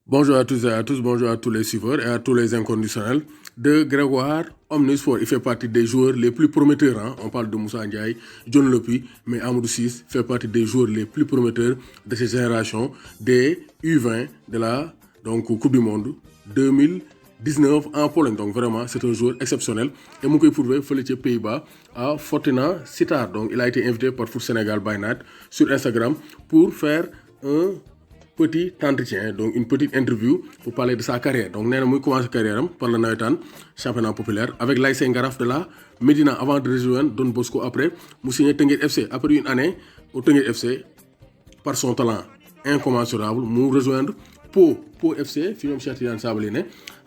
Bonjour à tous et à tous, bonjour à tous les suiveurs et à tous les inconditionnels de Grégoire Omnisport. Il fait partie des joueurs les plus prometteurs. Hein. On parle de Moussa Ndiaye, John Lopi, mais Amadou Ciss fait partie des joueurs les plus prometteurs de cette génération des U20 de la Coupe du Monde 2019 en Pologne. Donc vraiment, c'est un joueur exceptionnel. Et mon prouvé fële ca Pays-Bas à Fortuna Sittard. Donc il a été invité par Foot Sénégal by Night sur Instagram pour faire un petit entretien, donc une petite interview pour parler de sa carrière. Donc, nous avons commencé sa carrière par le Nawetan, championnat populaire, avec l'ASC Ngaraf de la Médina avant de rejoindre Don Bosco après. Nous signé Tenguet FC. Après une année au Tenguet FC, par son talent incommensurable, nous rejoindre Pau FC, Fillon Châtillon Sablé,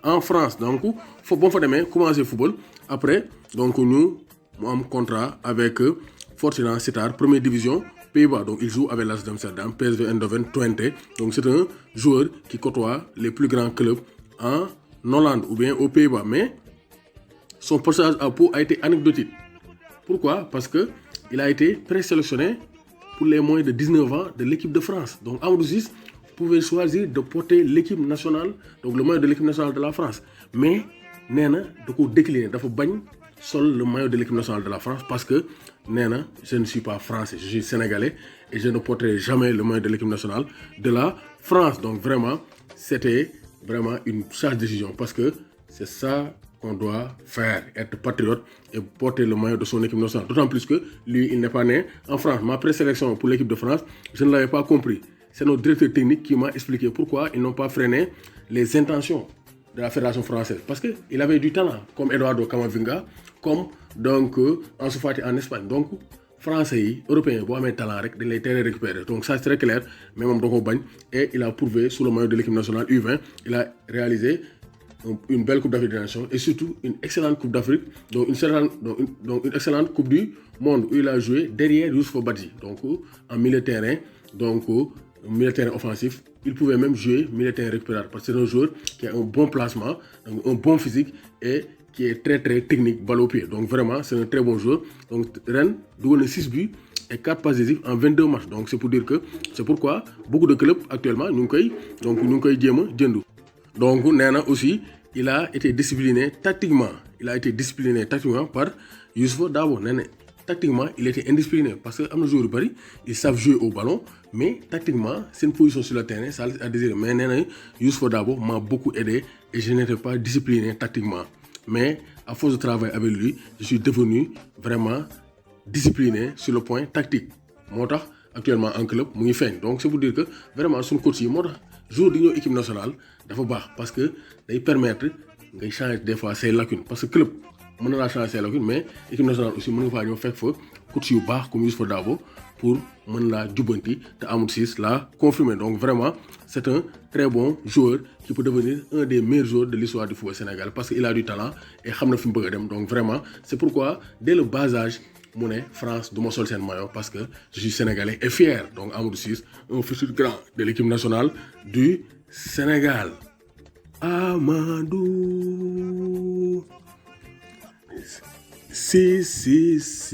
en France. Donc, il faut bon faire commencer le football. Après, donc, nous avons un contrat avec Fortuna Sittard, première division. Pays-Bas, donc il joue avec l'AS d'Amsterdam, PSV Eindhoven, Twente. Donc c'est un joueur qui côtoie les plus grands clubs en Hollande ou bien aux Pays-Bas. Mais son passage à Pau a été anecdotique. Pourquoi? Parce qu'il a été présélectionné pour les moins de 19 ans de l'équipe de France. Donc Amadou Ciss pouvait choisir de porter l'équipe nationale, donc le maillot de l'équipe nationale de la France. Mais Néna a décliné, il a seul le maillot de l'équipe nationale de la France parce que Néna, je ne suis pas français, je suis sénégalais et je ne porterai jamais le maillot de l'équipe nationale de la France. Donc vraiment, c'était vraiment une sage décision parce que c'est ça qu'on doit faire, être patriote et porter le maillot de son équipe nationale. D'autant plus que lui, il n'est pas né en France. Ma présélection pour l'équipe de France, je ne l'avais pas compris. C'est notre directeur technique qui m'a expliqué pourquoi ils n'ont pas freiné les intentions de la Fédération française. Parce qu'il avait du talent, comme Eduardo Camavinga, comme donc Ansu Fati en Espagne. Donc, Français, Européens, bon, mais talent, ils les terrains récupérés. Donc, ça c'est très clair, même Doko Bagne. Et il a prouvé sous le maillot de l'équipe nationale U20, il a réalisé une belle Coupe d'Afrique des Nations et surtout une excellente Coupe d'Afrique, donc une excellente Coupe du Monde où il a joué derrière Youssouf Badji, donc en milieu de terrain, donc milieu de terrain offensif. Il pouvait même jouer milieu de terrain récupérateur parce que c'est un joueur qui a un bon placement, un bon physique et qui est très très technique, balle au pied. Donc vraiment, c'est un très bon joueur. Donc Rennes doit 6 buts et 4 passes décisives en 22 matchs. Donc c'est pour dire que c'est pourquoi beaucoup de clubs actuellement nous avons donc Néna aussi, il a été discipliné tactiquement. Il a été discipliné tactiquement par Youssouf Dabo. Néna, tactiquement, il était indiscipliné parce que les joueurs Paris, ils savent jouer au ballon, mais tactiquement, c'est une position sur le terrain, ça a désirer. Mais Néna, Youssouf Dabo m'a beaucoup aidé et je n'étais pas discipliné tactiquement. Mais à force de travail avec lui, je suis devenu vraiment discipliné sur le point tactique. Moi, actuellement en club, mu ngi feeñ. Donc c'est pour dire que vraiment son coach yi moo tax jour di ñëw équipe nationale dafa baax parce que day permettre ngay changer des fois ses lacunes parce que club mën na laa changer ses lacunes mais équipe nationale aussi mën nga faa ñëw fekk fa coach yu baax comme Youssouf Dabo pour mën laa jubbanti te Amadou Ciss l'a confirmé. Donc vraiment c'est un très bon joueur qui peut devenir un des meilleurs joueurs de l'histoire du football sénégalais parce qu'il a du talent et xam na fi mu bëgg a dem. Donc vraiment c'est pourquoi dès le bas âge Monet, France, de mon seul maillot parce que je suis sénégalais et fier. Donc Amadou Ciss, un futur grand de l'équipe nationale du Sénégal. Amadou Ciss.